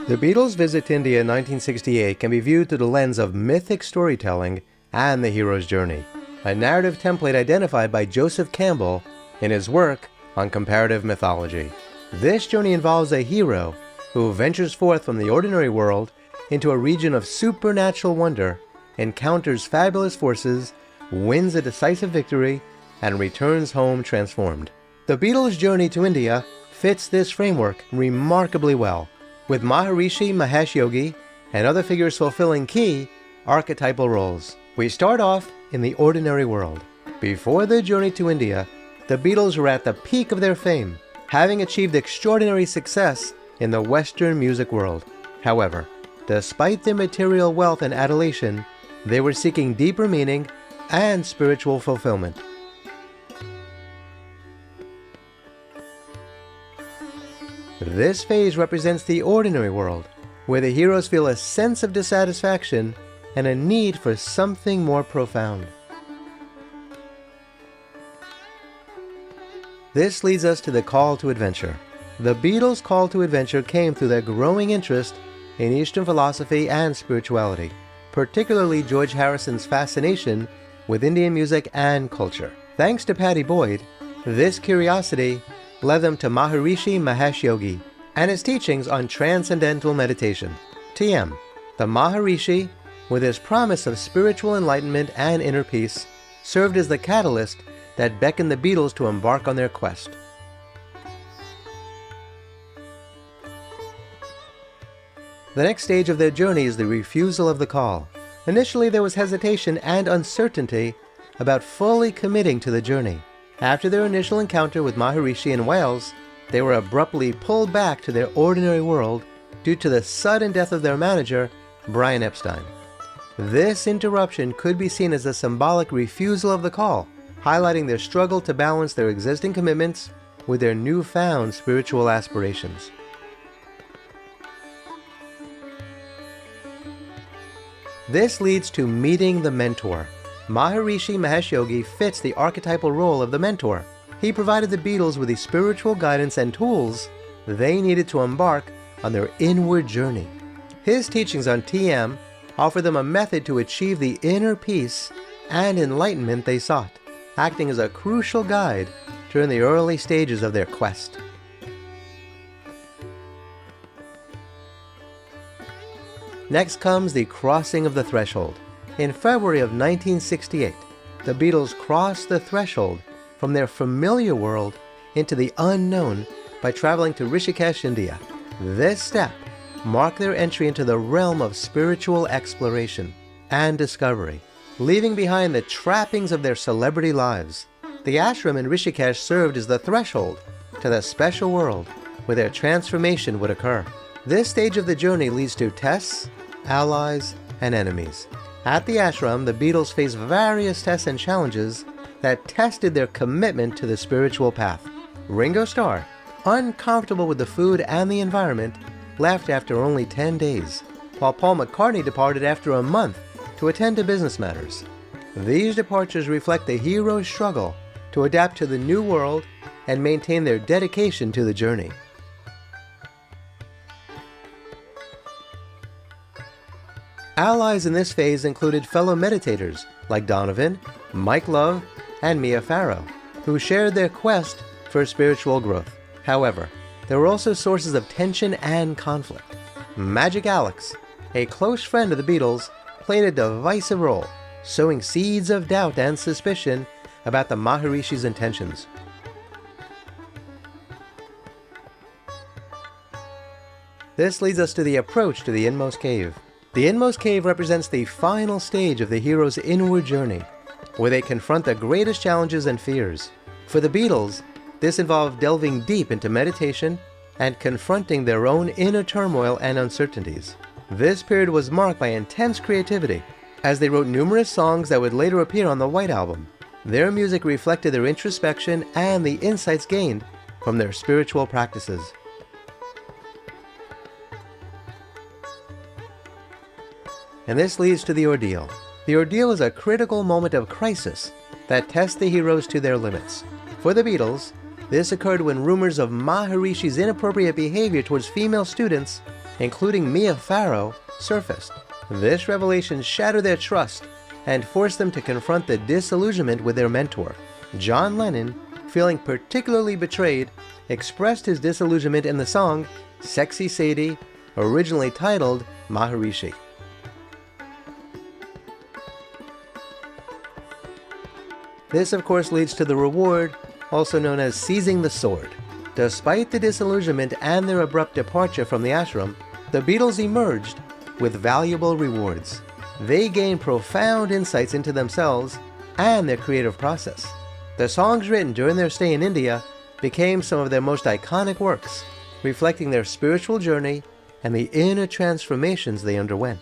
The Beatles' visit to India in 1968 can be viewed through the lens of mythic storytelling and the hero's journey, a narrative template identified by Joseph Campbell in his work on comparative mythology. This journey involves a hero who ventures forth from the ordinary world into a region of supernatural wonder, encounters fabulous forces, wins a decisive victory, and returns home transformed. The Beatles' journey to India fits this framework remarkably well, with Maharishi Mahesh Yogi and other figures fulfilling key archetypal roles. We start off in the ordinary world. Before their journey to India, the Beatles were at the peak of their fame, having achieved extraordinary success in the Western music world. However, despite their material wealth and adulation, they were seeking deeper meaning and spiritual fulfillment. This phase represents the ordinary world, where the heroes feel a sense of dissatisfaction and a need for something more profound. This leads us to the call to adventure. The Beatles' call to adventure came through their growing interest in Eastern philosophy and spirituality, particularly George Harrison's fascination with Indian music and culture. Thanks to Pattie Boyd, this curiosity led them to Maharishi Mahesh Yogi and his teachings on Transcendental Meditation. TM. The Maharishi, with his promise of spiritual enlightenment and inner peace, served as the catalyst that beckoned the Beatles to embark on their quest. The next stage of their journey is the refusal of the call. Initially, there was hesitation and uncertainty about fully committing to the journey. After their initial encounter with Maharishi in Wales, they were abruptly pulled back to their ordinary world due to the sudden death of their manager, Brian Epstein. This interruption could be seen as a symbolic refusal of the call, highlighting their struggle to balance their existing commitments with their newfound spiritual aspirations. This leads to meeting the mentor. Maharishi Mahesh Yogi fits the archetypal role of the mentor. He provided the Beatles with the spiritual guidance and tools they needed to embark on their inward journey. His teachings on TM offer them a method to achieve the inner peace and enlightenment they sought, acting as a crucial guide during the early stages of their quest. Next comes the crossing of the threshold. In February of 1968, the Beatles crossed the threshold from their familiar world into the unknown by traveling to Rishikesh, India. This step marked their entry into the realm of spiritual exploration and discovery, leaving behind the trappings of their celebrity lives. The ashram in Rishikesh served as the threshold to the special world where their transformation would occur. This stage of the journey leads to tests, allies, and enemies. At the ashram, the Beatles faced various tests and challenges that tested their commitment to the spiritual path. Ringo Starr, uncomfortable with the food and the environment, left after only 10 days, while Paul McCartney departed after a month to attend to business matters. These departures reflect the hero's struggle to adapt to the new world and maintain their dedication to the journey. Allies in this phase included fellow meditators like Donovan, Mike Love, and Mia Farrow, who shared their quest for spiritual growth. However, there were also sources of tension and conflict. Magic Alex, a close friend of the Beatles, played a divisive role, sowing seeds of doubt and suspicion about the Maharishi's intentions. This leads us to the approach to the Inmost Cave. The Inmost Cave represents the final stage of the hero's inward journey, where they confront the greatest challenges and fears. For the Beatles, this involved delving deep into meditation and confronting their own inner turmoil and uncertainties. This period was marked by intense creativity, as they wrote numerous songs that would later appear on the White Album. Their music reflected their introspection and the insights gained from their spiritual practices. And this leads to the ordeal. The ordeal is a critical moment of crisis that tests the heroes to their limits. For the Beatles, This occurred when rumors of Maharishi's inappropriate behavior towards female students, including Mia Farrow, surfaced. This revelation shattered their trust and forced them to confront the disillusionment with their mentor. John Lennon, feeling particularly betrayed, expressed his disillusionment in the song Sexy Sadie, originally titled Maharishi. This, of course, leads to the reward, also known as seizing the sword. Despite the disillusionment and their abrupt departure from the ashram, the Beatles emerged with valuable rewards. They gained profound insights into themselves and their creative process. The songs written during their stay in India became some of their most iconic works, reflecting their spiritual journey and the inner transformations they underwent.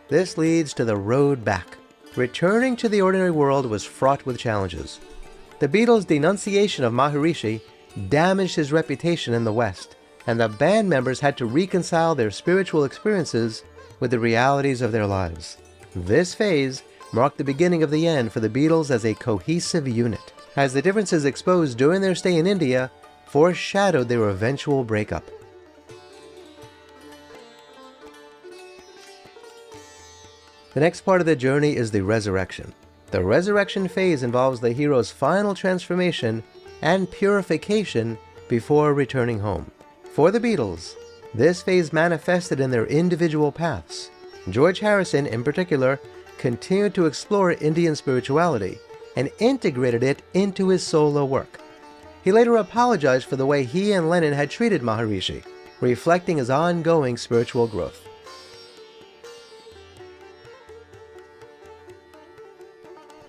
This leads to the road back. Returning to the ordinary world was fraught with challenges. The Beatles' denunciation of Maharishi damaged his reputation in the West, and the band members had to reconcile their spiritual experiences with the realities of their lives. This phase marked the beginning of the end for the Beatles as a cohesive unit, as the differences exposed during their stay in India foreshadowed their eventual breakup. The next part of the journey is the resurrection. The resurrection phase involves the hero's final transformation and purification before returning home. For the Beatles, this phase manifested in their individual paths. George Harrison, in particular, continued to explore Indian spirituality and integrated it into his solo work. He later apologized for the way he and Lennon had treated Maharishi, reflecting his ongoing spiritual growth.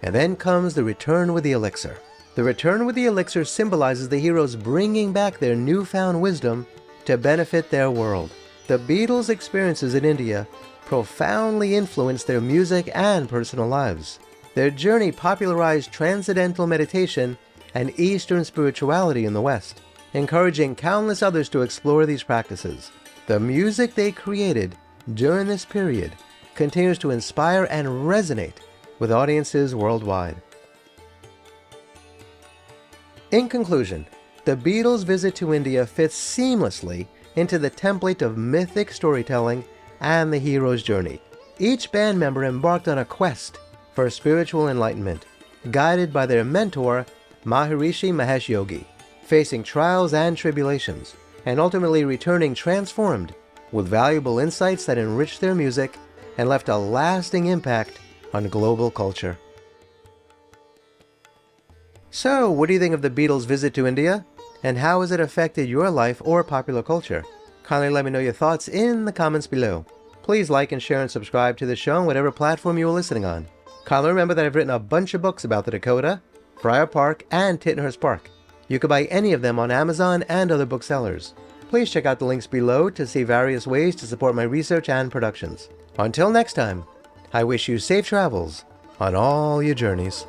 And then comes the return with the elixir. The return with the elixir symbolizes the heroes bringing back their newfound wisdom to benefit their world. The Beatles' experiences in India profoundly influenced their music and personal lives. Their journey popularized Transcendental Meditation and Eastern spirituality in the West, encouraging countless others to explore these practices. The music they created during this period continues to inspire and resonate with audiences worldwide. In conclusion, the Beatles' visit to India fits seamlessly into the template of mythic storytelling and the hero's journey. Each band member embarked on a quest for spiritual enlightenment, guided by their mentor, Maharishi Mahesh Yogi, facing trials and tribulations, and ultimately returning transformed with valuable insights that enriched their music and left a lasting impact on global culture. So, what do you think of the Beatles' visit to India? And how has it affected your life or popular culture? Kindly let me know your thoughts in the comments below. Please like and share and subscribe to the show on whatever platform you are listening on. Kindly remember that I've written a bunch of books about the Dakota, Friar Park, and Tittenhurst Park. You can buy any of them on Amazon and other booksellers. Please check out the links below to see various ways to support my research and productions. Until next time, I wish you safe travels on all your journeys.